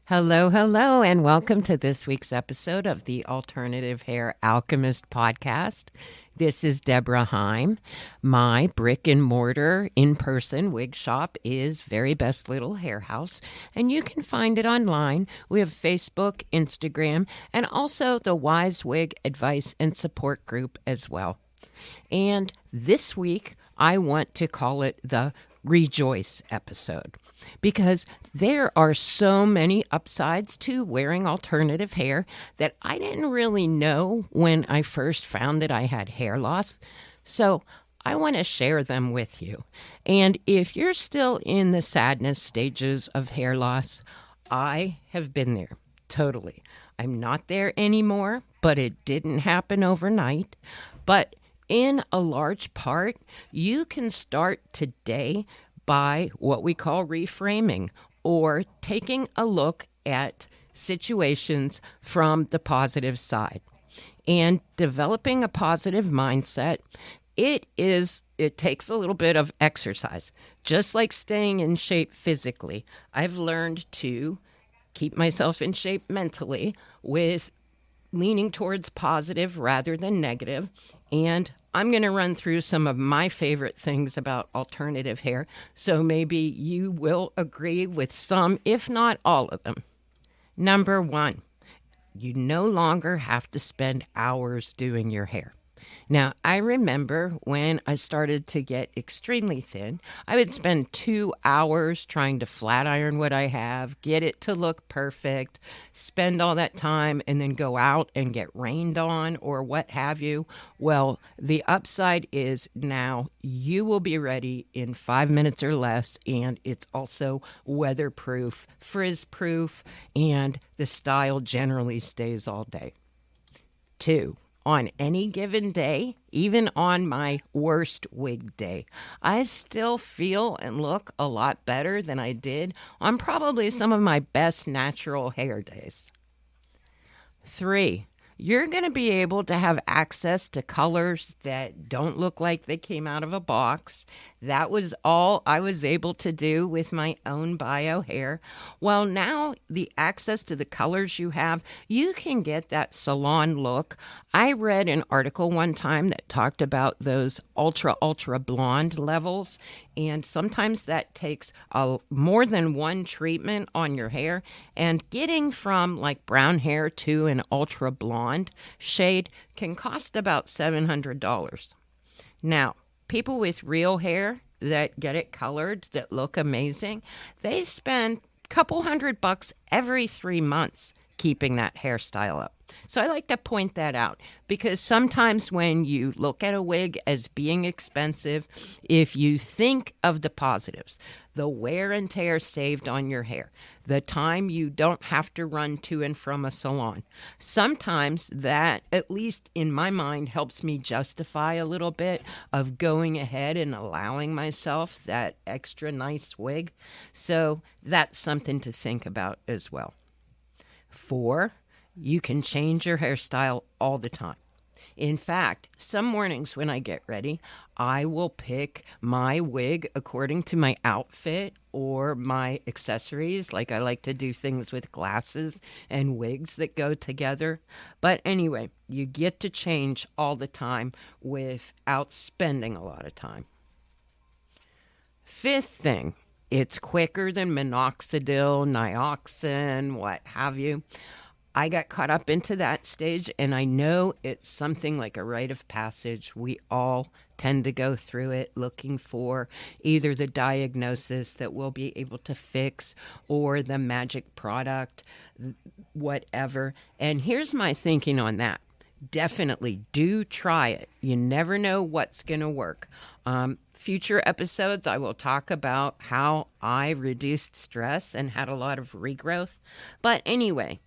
Hello, hello, and welcome to this week's episode of the Alternative Hair Alchemist podcast. This is Deborah Heim. My brick and mortar in-person wig shop is Very Best Little Hair House, and you can find it online. We have Facebook, Instagram, and also the Wise Wig Advice and Support Group as well. And this week, I want to call it the Rejoice episode, because there are so many upsides to wearing alternative hair that I didn't really know when I first found that I had hair loss. So I want to share them with you. And if you're still in the sadness stages of hair loss, I have been there totally. I'm not there anymore, but it didn't happen overnight. But in a large part, you can start today by what we call reframing, or taking a look at situations from the positive side and developing a positive mindset. It takes a little bit of exercise, just like staying in shape physically. I've learned to keep myself in shape mentally with leaning towards positive rather than negative. And I'm going to run through some of my favorite things about alternative hair, so maybe you will agree with some, if not all of them. Number one, you no longer have to spend hours doing your hair. Now, I remember when I started to get extremely thin, I would spend 2 hours trying to flat iron what I have, get it to look perfect, spend all that time, and then go out and get rained on or what have you. Well, the upside is now you will be ready in 5 minutes or less, and it's also weatherproof, frizz-proof, and the style generally stays all day. 2, on any given day, even on my worst wig day, I still feel and look a lot better than I did on probably some of my best natural hair days. 3, you're going to be able to have access to colors that don't look like they came out of a box. That was all I was able to do with my own bio hair. Well, now the access to the colors you have, you can get that salon look. I read an article one time that talked about those ultra blonde levels, and sometimes that takes more than one treatment on your hair, and getting from like brown hair to an ultra blonde shade can cost about $700. Now, people with real hair that get it colored, that look amazing, they spend a couple $100 every 3 months keeping that hairstyle up. So I like to point that out, because sometimes when you look at a wig as being expensive, if you think of the positives, the wear and tear saved on your hair, the time you don't have to run to and from a salon, sometimes that, at least in my mind, helps me justify a little bit of going ahead and allowing myself that extra nice wig. So that's something to think about as well. 4, you can change your hairstyle all the time. In fact, some mornings when I get ready, I will pick my wig according to my outfit or my accessories. Like, I like to do things with glasses and wigs that go together. But anyway, you get to change all the time without spending a lot of time. 5th thing, it's quicker than minoxidil, nioxin, what have you. I got caught up into that stage, and I know it's something like a rite of passage. We all tend to go through it looking for either the diagnosis that we'll be able to fix or the magic product, whatever. And here's my thinking on that. Definitely do try it. You never know what's going to work. Future episodes, I will talk about how I reduced stress and had a lot of regrowth. But anyway,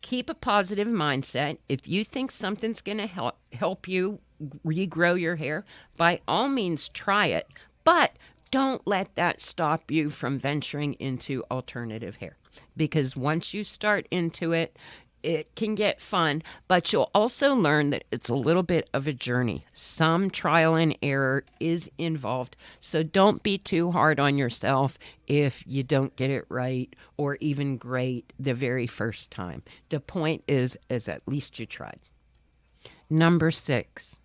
keep a positive mindset. If you think something's going to help you regrow your hair, by all means try it. But don't let that stop you from venturing into alternative hair. Because once you start into it, it can get fun, but you'll also learn that it's a little bit of a journey. Some trial and error is involved, so don't be too hard on yourself if you don't get it right or even great the very first time. The point is at least you tried. Number 6.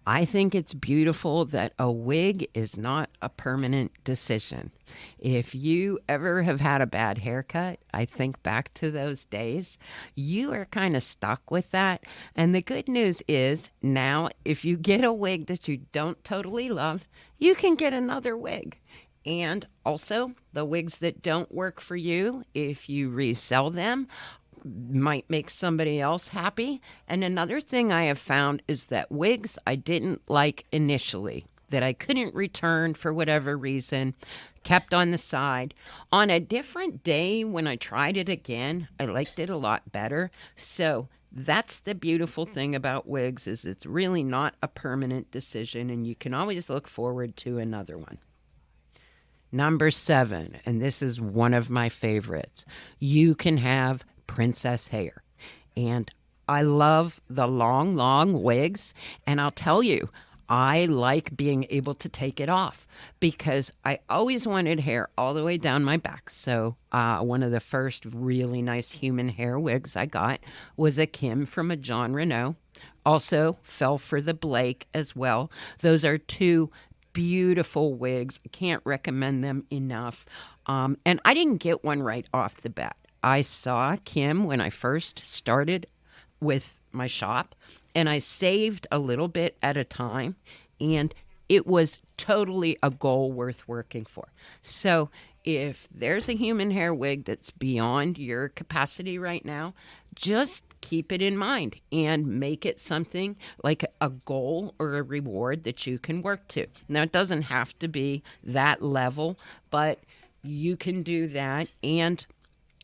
I think it's beautiful that a wig is not a permanent decision. If you ever have had a bad haircut, I think back to those days, you are kind of stuck with that. And the good news is now, if you get a wig that you don't totally love, you can get another wig. And also, the wigs that don't work for you, if you resell them, might make somebody else happy. And another thing I have found is that wigs I didn't like initially, that I couldn't return for whatever reason, kept on the side. On a different day when I tried it again, I liked it a lot better. So that's the beautiful thing about wigs, is it's really not a permanent decision, and you can always look forward to another one. Number 7, and this is one of my favorites. You can have princess hair. And I love the long wigs. And I'll tell you, I like being able to take it off because I always wanted hair all the way down my back. So one of the first really nice human hair wigs I got was a Kim from a John Renault. Also fell for the Blake as well. Those are two beautiful wigs. I can't recommend them enough. And I didn't get one right off the bat. I saw Kim when I first started with my shop, and I saved a little bit at a time, and it was totally a goal worth working for. So if there's a human hair wig that's beyond your capacity right now, just keep it in mind and make it something like a goal or a reward that you can work to. Now, it doesn't have to be that level, but you can do that. And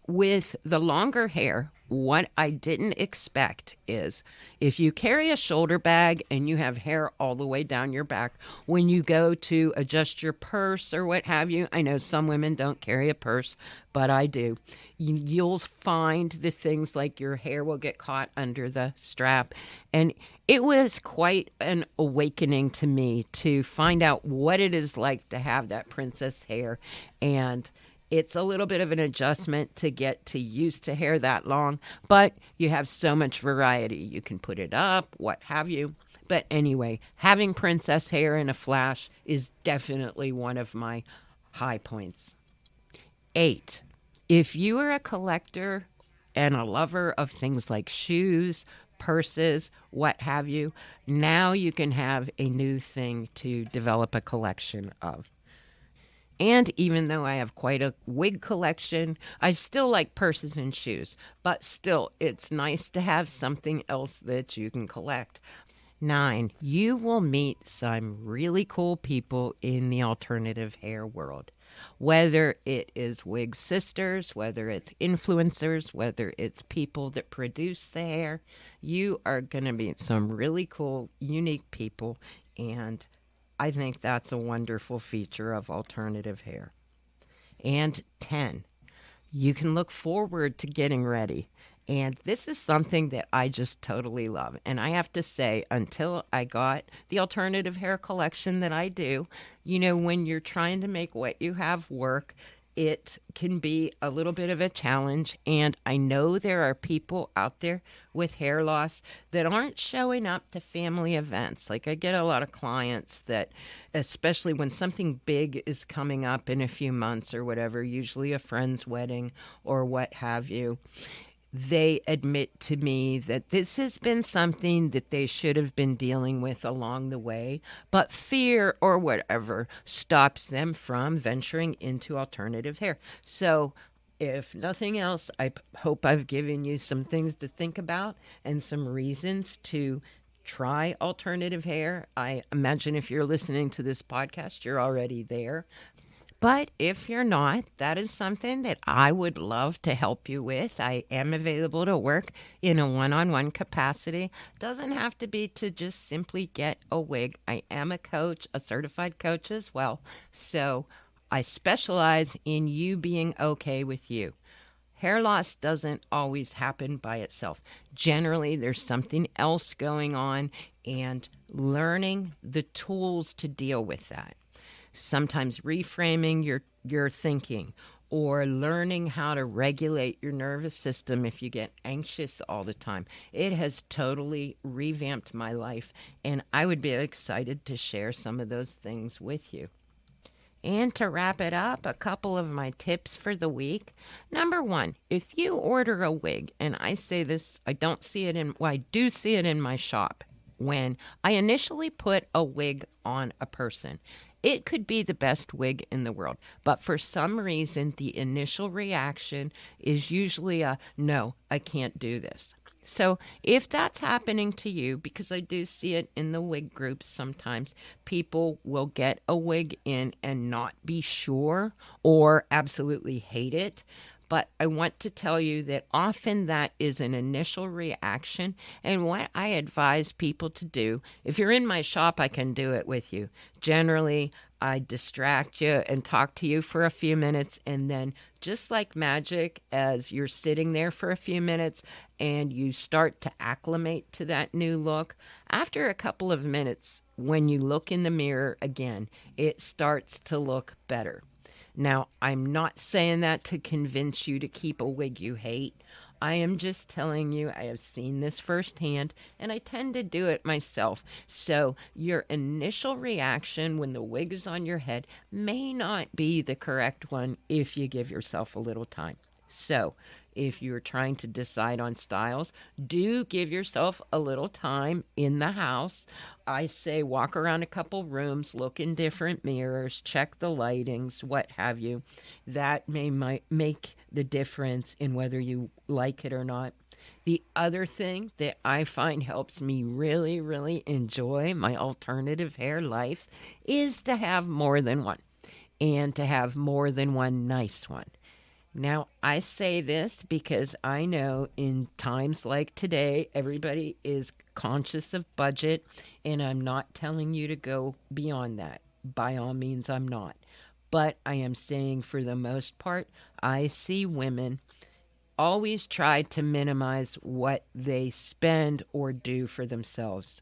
with the longer hair, what I didn't expect is if you carry a shoulder bag and you have hair all the way down your back, when you go to adjust your purse or what have you, I know some women don't carry a purse, but I do. You'll find the things like your hair will get caught under the strap. And it was quite an awakening to me to find out what it is like to have that princess hair. And it's a little bit of an adjustment to get to used to hair that long, but you have so much variety. You can put it up, what have you. But anyway, having princess hair in a flash is definitely one of my high points. 8, if you are a collector and a lover of things like shoes, purses, what have you, now you can have a new thing to develop a collection of. And even though I have quite a wig collection, I still like purses and shoes. But still, it's nice to have something else that you can collect. 9, you will meet some really cool people in the alternative hair world. Whether it is wig sisters, whether it's influencers, whether it's people that produce the hair, you are going to meet some really cool, unique people, and I think that's a wonderful feature of alternative hair. And 10, you can look forward to getting ready. And this is something that I just totally love. And I have to say, until I got the alternative hair collection that I do, you know, when you're trying to make what you have work, it can be a little bit of a challenge. And I know there are people out there with hair loss that aren't showing up to family events. Like I get a lot of clients that, especially when something big is coming up in a few months or whatever, usually a friend's wedding or what have you, they admit to me that this has been something that they should have been dealing with along the way, but fear or whatever stops them from venturing into alternative hair. So if nothing else, I hope I've given you some things to think about and some reasons to try alternative hair. I imagine if you're listening to this podcast, you're already there. But if you're not, that is something that I would love to help you with. I am available to work in a one-on-one capacity. Doesn't have to be to just simply get a wig. I am a coach, a certified coach as well. So I specialize in you being okay with you. Hair loss doesn't always happen by itself. Generally, there's something else going on, and learning the tools to deal with that. Sometimes reframing your thinking, or learning how to regulate your nervous system if you get anxious all the time. It has totally revamped my life, and I would be excited to share some of those things with you. And to wrap it up, a couple of my tips for the week. Number one, if you order a wig, and I say this, I do see it in my shop. When I initially put a wig on a person, it could be the best wig in the world, but for some reason, the initial reaction is usually a, no, I can't do this. So if that's happening to you, because I do see it in the wig groups sometimes, people will get a wig in and not be sure or absolutely hate it. But I want to tell you that often that is an initial reaction. And what I advise people to do, if you're in my shop, I can do it with you. Generally, I distract you and talk to you for a few minutes. And then just like magic, as you're sitting there for a few minutes and you start to acclimate to that new look, after a couple of minutes, when you look in the mirror again, it starts to look better. Now, I'm not saying that to convince you to keep a wig you hate. I am just telling you I have seen this firsthand, and I tend to do it myself. So your initial reaction when the wig is on your head may not be the correct one if you give yourself a little time. So if you're trying to decide on styles, do give yourself a little time in the house. I say walk around a couple rooms, look in different mirrors, check the lightings, what have you. That might make the difference in whether you like it or not. The other thing that I find helps me really, really enjoy my alternative hair life is to have more than one, and to have more than one nice one. Now, I say this because I know in times like today, everybody is conscious of budget, and I'm not telling you to go beyond that. By all means, I'm not. But I am saying for the most part, I see women always try to minimize what they spend or do for themselves.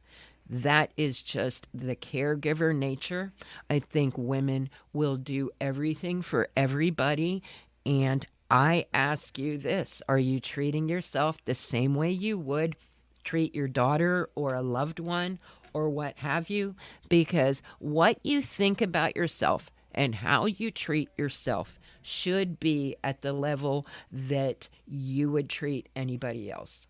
That is just the caregiver nature. I think women will do everything for everybody. And I ask you this, are you treating yourself the same way you would treat your daughter or a loved one or what have you? Because what you think about yourself and how you treat yourself should be at the level that you would treat anybody else.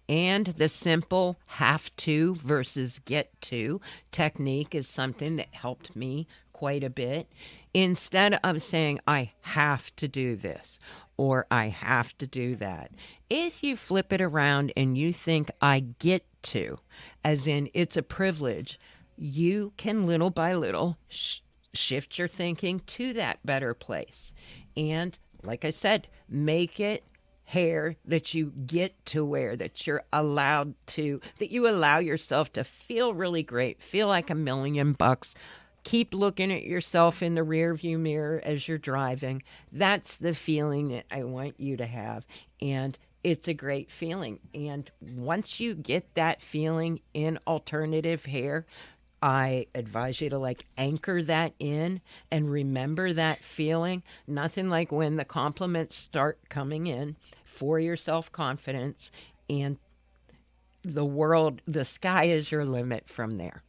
And the simple have to versus get to technique is something that helped me quite a bit. Instead of saying, I have to do this or I have to do that, if you flip it around and you think I get to, as in it's a privilege, you can little by little shift your thinking to that better place. And like I said, make it hair that you get to wear, that you're allowed to, that you allow yourself to feel really great, feel like $1,000,000. Keep looking at yourself in the rear view mirror as you're driving. That's the feeling that I want you to have. And it's a great feeling. And once you get that feeling in alternative hair, I advise you to anchor that in and remember that feeling. Nothing like when the compliments start coming in for your self-confidence, and the sky is your limit from there.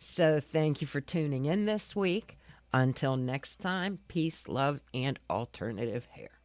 So thank you for tuning in this week. Until next time, peace, love, and alternative hair.